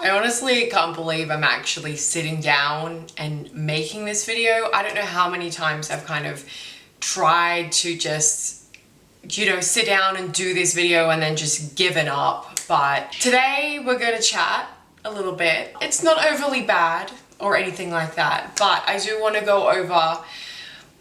I honestly can't believe I'm actually sitting down and making this video. I don't know how many times I've kind of tried to just, you know, sit down and do this video and then just given up. But today we're going to chat a little bit. It's not overly bad or anything like that, but I do want to go over,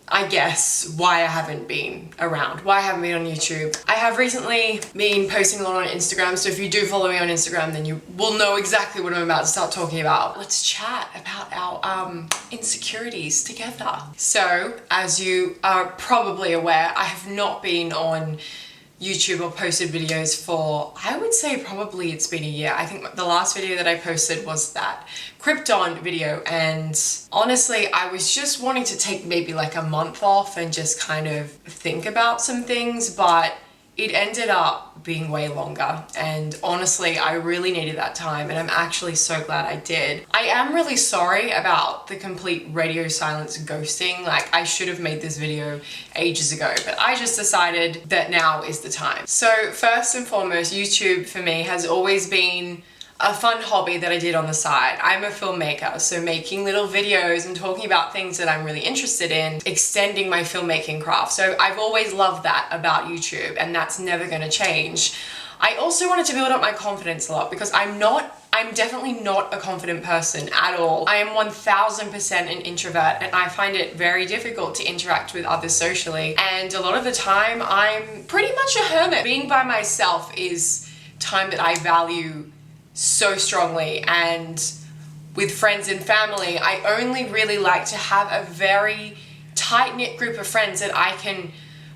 I guess, why I haven't been around, why I haven't been on YouTube. I have recently been posting a lot on Instagram, so if you do follow me on Instagram, then you will know exactly what I'm about to start talking about. Let's chat about our insecurities together. So, as you are probably aware, I have not been on YouTube or posted videos for, I would say probably it's been a year. I think the last video that I posted was that Krypton video, and honestly I was just wanting to take maybe like a month off and just kind of think about some things, but it ended up being way longer, and honestly I really needed that time, and I'm actually so glad I did. I am really sorry about the complete radio silence ghosting. Like, I should have made this video ages ago, but I just decided that now is the time. So first and foremost, YouTube for me has always been a fun hobby that I did on the side. I'm a filmmaker, so making little videos and talking about things that I'm really interested in, extending my filmmaking craft. So I've always loved that about YouTube, and that's never gonna change. I also wanted to build up my confidence a lot because I'm definitely not a confident person at all. I am 1000% an introvert, and I find it very difficult to interact with others socially. And a lot of the time, I'm pretty much a hermit. Being by myself is time that I value so strongly, and with friends and family, I only really like to have a very tight-knit group of friends that I can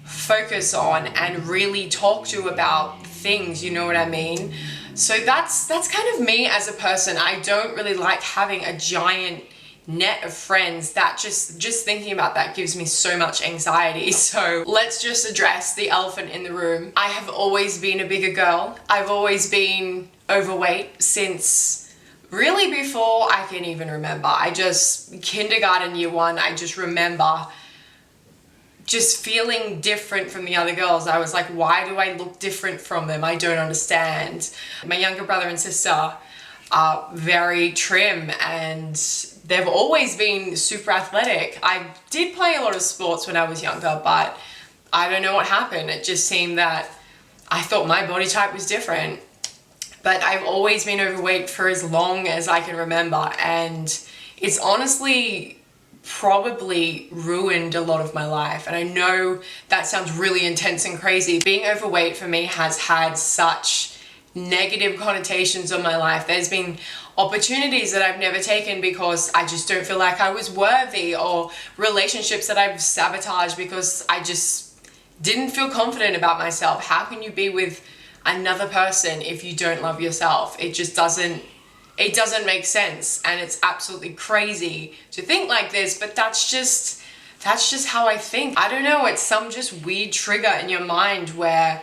focus on and really talk to about things, you know what I mean? So that's kind of me as a person. I don't really like having a giant net of friends. That just thinking about that gives me so much anxiety. So let's just address the elephant in the room. I have always been a bigger girl. I've always been overweight since really before I can even remember. Kindergarten year one, I just remember just feeling different from the other girls. I was like, why do I look different from them? I don't understand. My younger brother and sister are very trim, and they've always been super athletic. I did play a lot of sports when I was younger, but I don't know what happened. It just seemed that I thought my body type was different. But I've always been overweight for as long as I can remember, and it's honestly probably ruined a lot of my life. And I know that sounds really intense and crazy. Being overweight for me has had such negative connotations on my life. There's been opportunities that I've never taken because I just don't feel like I was worthy, or relationships that I've sabotaged because I just didn't feel confident about myself. How can you be with another person if you don't love yourself? It just doesn't make sense, and it's absolutely crazy to think like this, but that's just how I think. I don't know, it's some just weird trigger in your mind where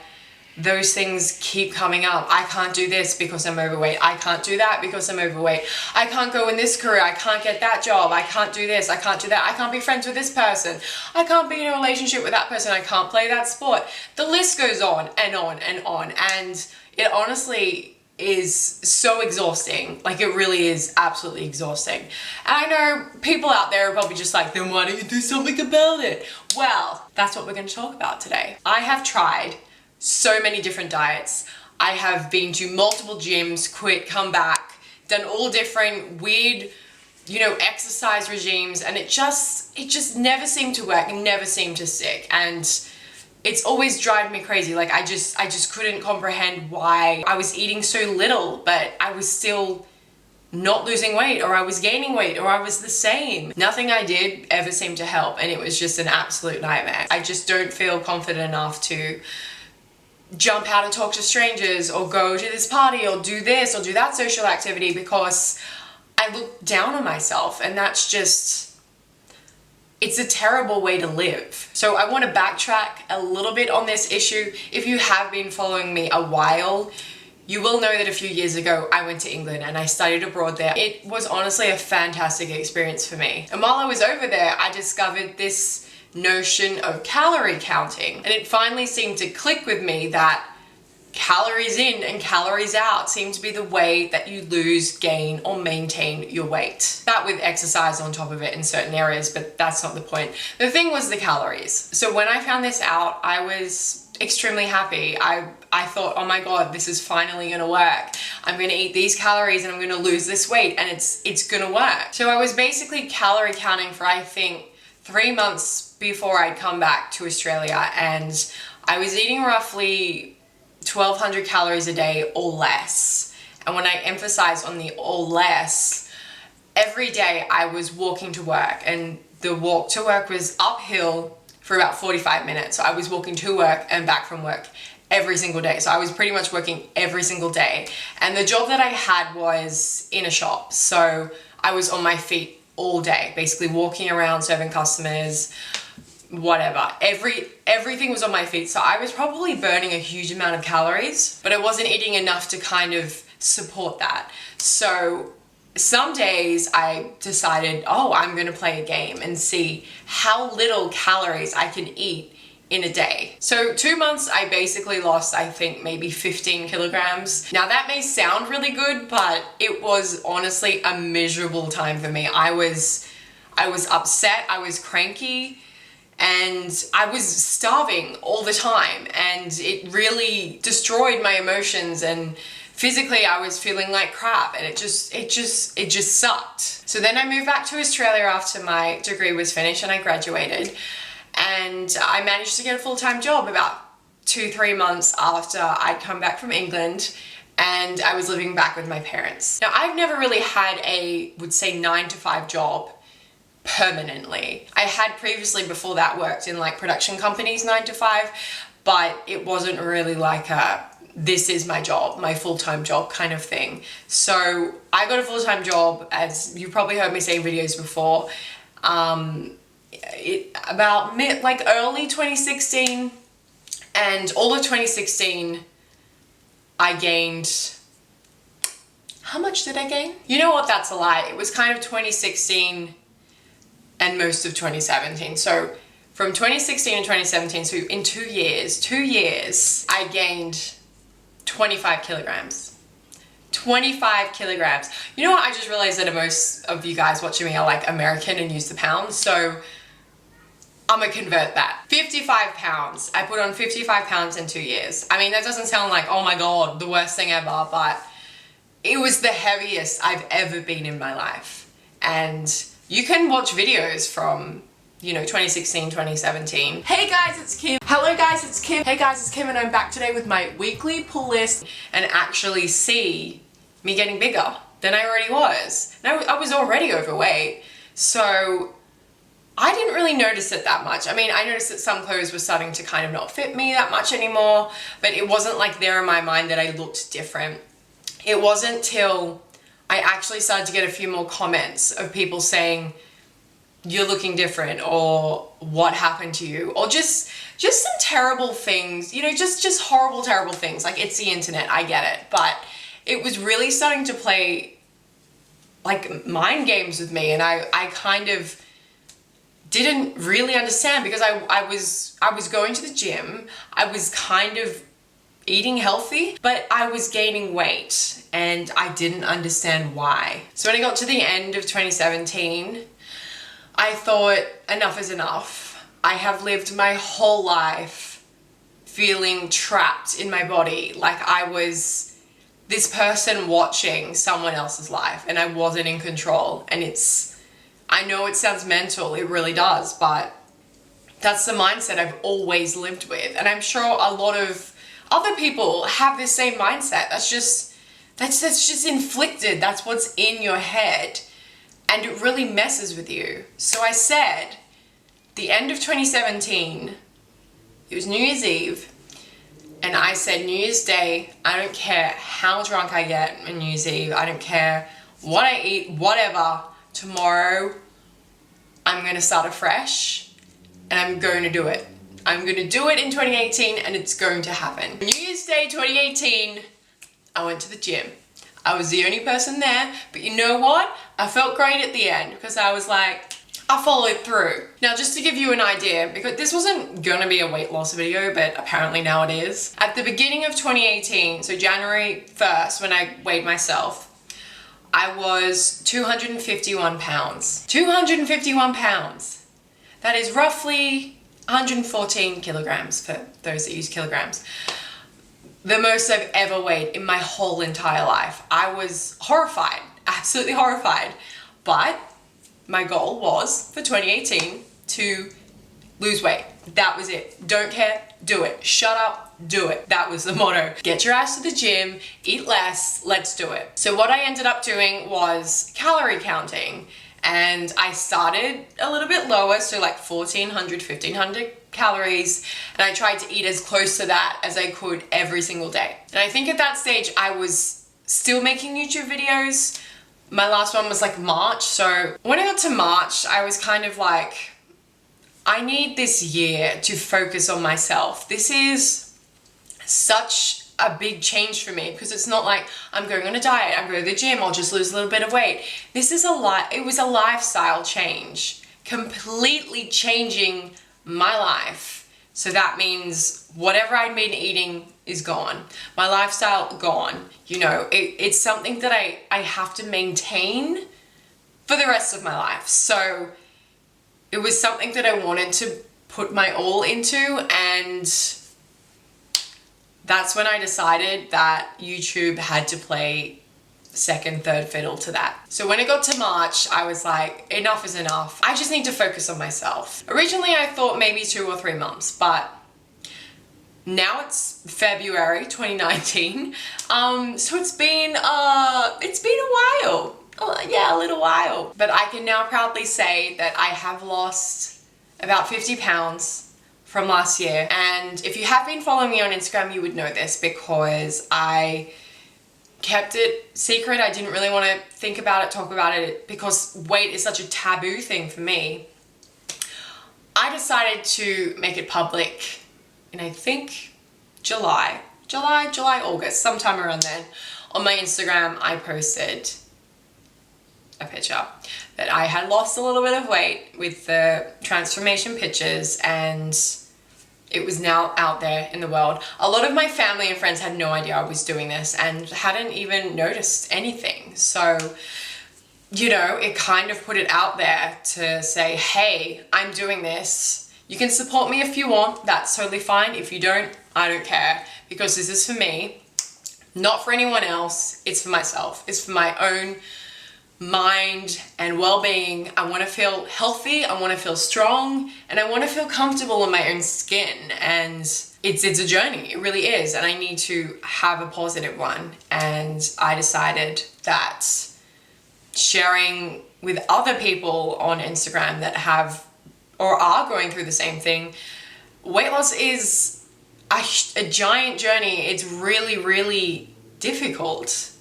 those things keep coming up. I can't do this because I'm overweight. I can't do that because I'm overweight. I can't go in this career. I can't get that job. I can't do this. I can't do that. I can't be friends with this person. I can't be in a relationship with that person. I can't play that sport. The list goes on and on and on. And it honestly is so exhausting. Like, it really is absolutely exhausting. And I know people out there are probably just like, then why don't you do something about it? Well, that's what we're going to talk about today. I have tried so many different diets. I have been to multiple gyms, quit, come back, done all different weird, you know, exercise regimes, and it just never seemed to work and never seemed to stick. And it's always driven me crazy. Like, I just couldn't comprehend why I was eating so little, but I was still not losing weight, or I was gaining weight, or I was the same. Nothing I did ever seemed to help, and it was just an absolute nightmare. I just don't feel confident enough to jump out and talk to strangers, or go to this party, or do this or do that social activity, because I look down on myself, and that's just, it's a terrible way to live. So I want to backtrack a little bit on this issue. If you have been following me a while, you will know that a few years ago I went to England and I studied abroad there. It was honestly a fantastic experience for me. And while I was over there, I discovered this notion of calorie counting, and it finally seemed to click with me that calories in and calories out seem to be the way that you lose, gain, or maintain your weight. That with exercise on top of it in certain areas, but that's not the point. The thing was the calories. So when I found this out, I was extremely happy. I thought, oh my God, this is finally gonna work. I'm gonna eat these calories and I'm gonna lose this weight, and it's gonna work. So I was basically calorie counting for, I think, 3 months before I'd come back to Australia, and I was eating roughly 1,200 calories a day or less. And when I emphasize on the or less, every day I was walking to work, and the walk to work was uphill for about 45 minutes. So I was walking to work and back from work every single day. So I was pretty much working every single day. And the job that I had was in a shop. So I was on my feet all day, basically walking around, serving customers, whatever. Everything was on my feet. So I was probably burning a huge amount of calories, but I wasn't eating enough to kind of support that. So some days I decided, oh, I'm going to play a game and see how little calories I can eat in a day. So 2 months, I basically lost, I think, maybe 15 kilograms. Now that may sound really good, but it was honestly a miserable time for me. I was upset, I was cranky, and I was starving all the time, and it really destroyed my emotions, and physically I was feeling like crap, and it just sucked. So then I moved back to Australia after my degree was finished and I graduated, and I managed to get a full-time job about 2-3 months after I'd come back from England, and I was living back with my parents. Now I've never really had a, would say, 9-to-5 job permanently. I had previously before that worked in like production companies 9-to-5, but it wasn't really like a, this is my job, my full-time job kind of thing. So I got a full-time job, as you probably heard me say in videos before, about early 2016, and all of 2016 I gained, how much did I gain? You know what, that's a lie. It was kind of 2016 and most of 2017. So from 2016 and 2017, so in 2 years, I gained 25 kilograms. 25 kilograms. You know what, I just realized that most of you guys watching me are like American and use the pounds, so I'm gonna convert that. 55 pounds. I put on 55 pounds in 2 years. I mean, that doesn't sound like, oh my God, the worst thing ever, but it was the heaviest I've ever been in my life. And you can watch videos from, you know, 2016, 2017. Hey guys, it's Kim. Hello guys, it's Kim. Hey guys, it's Kim, and I'm back today with my weekly pull list, and actually see me getting bigger than I already was. And I was already overweight, so I didn't really notice it that much. I mean, I noticed that some clothes were starting to kind of not fit me that much anymore, but it wasn't like there in my mind that I looked different. It wasn't till I actually started to get a few more comments of people saying, you're looking different, or what happened to you, or just some terrible things, you know, just horrible, terrible things. Like, it's the internet, I get it, but it was really starting to play like mind games with me, and I kind of didn't really understand, because I was going to the gym, I was kind of eating healthy, but I was gaining weight, and I didn't understand why. So when I got to the end of 2017, I thought, enough is enough. I have lived my whole life feeling trapped in my body, like I was this person watching someone else's life and I wasn't in control. And I know it sounds mental, it really does, but that's the mindset I've always lived with. And I'm sure a lot of other people have this same mindset. That's just inflicted. That's what's in your head, and it really messes with you. So I said, the end of 2017, it was New Year's Eve, and I said, New Year's Day, I don't care how drunk I get on New Year's Eve, I don't care what I eat, whatever, tomorrow I'm gonna start afresh, and I'm going to do it. I'm going to do it in 2018, and it's going to happen. New Year's Day 2018, I went to the gym. I was the only person there, but you know what? I felt great at the end, because I was like, I followed through. Now, just to give you an idea, because this wasn't gonna be a weight loss video, but apparently now it is. At the beginning of 2018, so January 1st, when I weighed myself, I was 251 pounds. 251 pounds. That is roughly 114 kilograms for those that use kilograms. The most I've ever weighed in my whole entire life. I was horrified, absolutely horrified. But my goal was for 2018 to lose weight. That was it. Don't care, do it. Shut up, do it. That was the motto. Get your ass to the gym, eat less, let's do it. So what I ended up doing was calorie counting, and I started a little bit lower, so like 1400, 1500 calories, and I tried to eat as close to that as I could every single day. And I think at that stage I was still making YouTube videos. My last one was like March, so when I got to March, I was kind of like, I need this year to focus on myself. This is such a big change for me, because it's not like I'm going on a diet, I'm going to the gym, I'll just lose a little bit of weight. This is it was a lifestyle change, completely changing my life. So that means whatever I'd been eating is gone. My lifestyle gone. You know, it's something that I have to maintain for the rest of my life. So it was something that I wanted to put my all into, and that's when I decided that YouTube had to play second, third fiddle to that. So when it got to March, I was like, enough is enough. I just need to focus on myself. Originally, I thought maybe 2 or 3 months, but now it's February 2019. So it's been a while. Yeah, a little while. But I can now proudly say that I have lost about 50 pounds from last year. And if you have been following me on Instagram, you would know this, because I kept it secret. I didn't really want to think about it, talk about it, because weight is such a taboo thing for me. I decided to make it public in, I think, July, August, sometime around then. On my Instagram, I posted a picture that I had lost a little bit of weight with the transformation pictures, and it was now out there in the world. A lot of my family and friends had no idea I was doing this and hadn't even noticed anything. So, you know, it kind of put it out there to say, hey, I'm doing this. You can support me if you want. That's totally fine. If you don't, I don't care, because this is for me, not for anyone else. It's for myself. It's for my own mind and well-being. I want to feel healthy, I want to feel strong, and I want to feel comfortable in my own skin. And it's a journey, it really is, and I need to have a positive one. And I decided that sharing with other people on Instagram that have or are going through the same thing, weight loss is a giant journey. It's really, really difficult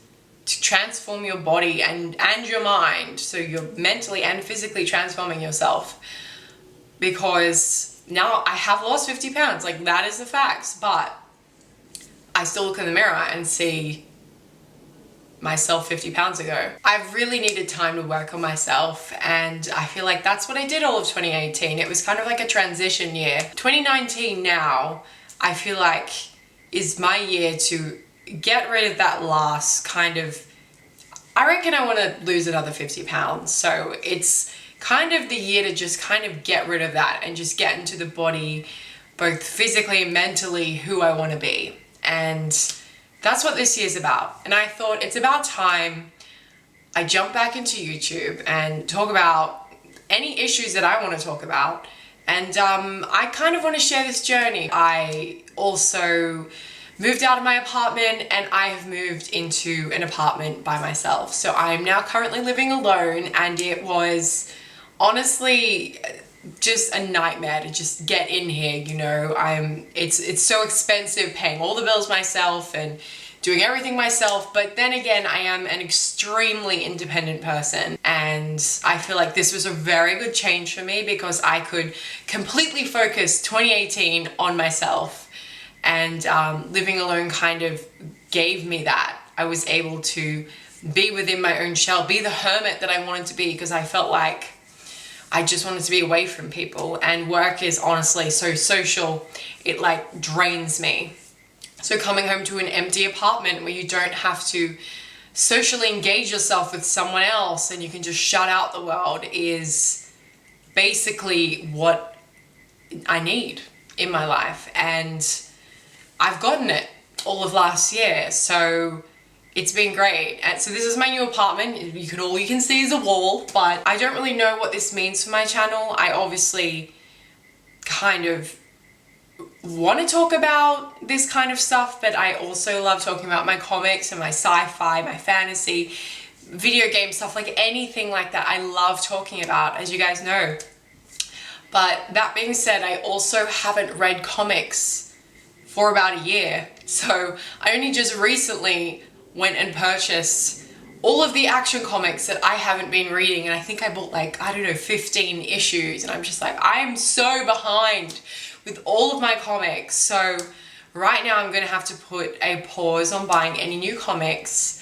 to transform your body and your mind, so you're mentally and physically transforming yourself, because now I have lost 50 pounds, like that is the facts, but I still look in the mirror and see myself 50 pounds ago. I've really needed time to work on myself, and I feel like that's what I did all of 2018. It was kind of like a transition year. 2019 now, I feel like, is my year to get rid of that last kind of, I reckon I want to lose another 50 pounds. So it's kind of the year to just kind of get rid of that and just get into the body, both physically and mentally, who I want to be. And that's what this year's about. And I thought it's about time I jump back into YouTube and talk about any issues that I want to talk about. And I kind of want to share this journey. I also moved out of my apartment, and I have moved into an apartment by myself. So I'm now currently living alone, and it was honestly just a nightmare to just get in here, you know. It's so expensive paying all the bills myself and doing everything myself, but then again, I am an extremely independent person, and I feel like this was a very good change for me, because I could completely focus 2018 on myself. And living alone kind of gave me that. I was able to be within my own shell, be the hermit that I wanted to be, because I felt like I just wanted to be away from people, and work is honestly so social, it like drains me. So coming home to an empty apartment where you don't have to socially engage yourself with someone else and you can just shut out the world is basically what I need in my life, and I've gotten it all of last year, so it's been great. And so this is my new apartment. All you can see is a wall, but I don't really know what this means for my channel. I obviously kind of want to talk about this kind of stuff, but I also love talking about my comics and my sci-fi, my fantasy, video game stuff, like anything like that I love talking about, as you guys know. But that being said, I also haven't read comics for about a year. So I only just recently went and purchased all of the Action comics that I haven't been reading, and I think I bought like, I don't know, 15 issues, and I'm just like, I'm so behind with all of my comics. So right now I'm gonna have to put a pause on buying any new comics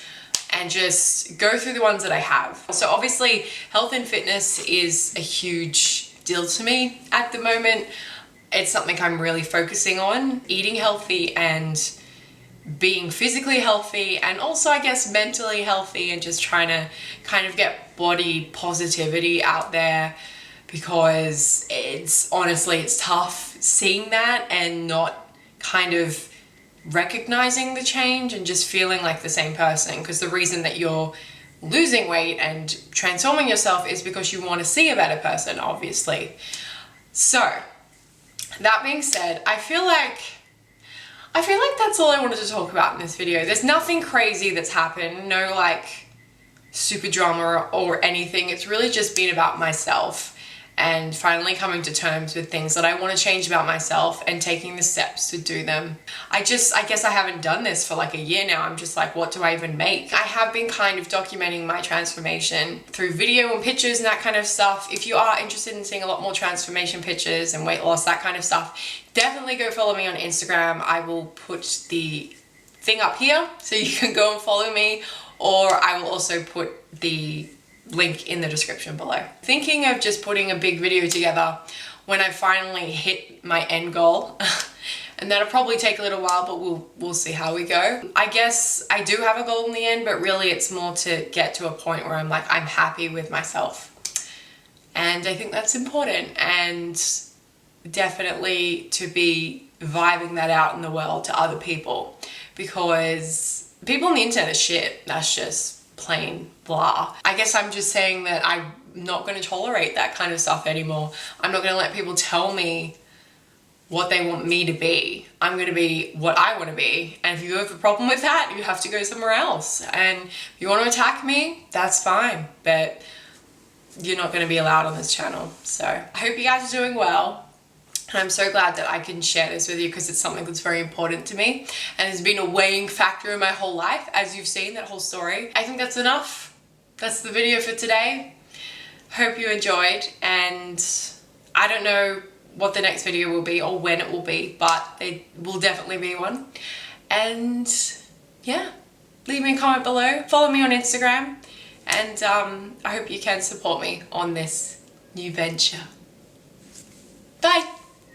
and just go through the ones that I have. So obviously health and fitness is a huge deal to me at the moment. It's something I'm really focusing on, eating healthy and being physically healthy, and also I guess mentally healthy, and just trying to kind of get body positivity out there, because it's tough seeing that and not kind of recognizing the change and just feeling like the same person, because the reason that you're losing weight and transforming yourself is because you want to see a better person, obviously. So that being said, I feel like that's all I wanted to talk about in this video. There's nothing crazy that's happened, no like super drama or anything. It's really just been about myself and finally coming to terms with things that I want to change about myself and taking the steps to do them. I guess I haven't done this for like a year now. I'm just like, what do I even make? I have been kind of documenting my transformation through video and pictures and that kind of stuff. If you are interested in seeing a lot more transformation pictures and weight loss, that kind of stuff, definitely go follow me on Instagram. I will put the thing up here so you can go and follow me, or I will also put the link in the description below. Thinking of just putting a big video together when I finally hit my end goal. And that'll probably take a little while, but we'll see how we go. I guess I do have a goal in the end, but really it's more to get to a point where I'm like, I'm happy with myself. And I think that's important, and definitely to be vibing that out in the world to other people, because people on the internet are shit. That's just plain blah. I guess I'm just saying that I'm not going to tolerate that kind of stuff anymore. I'm not going to let people tell me what they want me to be. I'm going to be what I want to be. And if you have a problem with that, you have to go somewhere else. And if you want to attack me, that's fine. But you're not going to be allowed on this channel. So I hope you guys are doing well. And I'm so glad that I can share this with you, because it's something that's very important to me and has been a weighing factor in my whole life, as you've seen that whole story. I think that's enough. That's the video for today. Hope you enjoyed, and I don't know what the next video will be or when it will be, but it will definitely be one. And yeah, leave me a comment below, follow me on Instagram, and I hope you can support me on this new venture. Bye.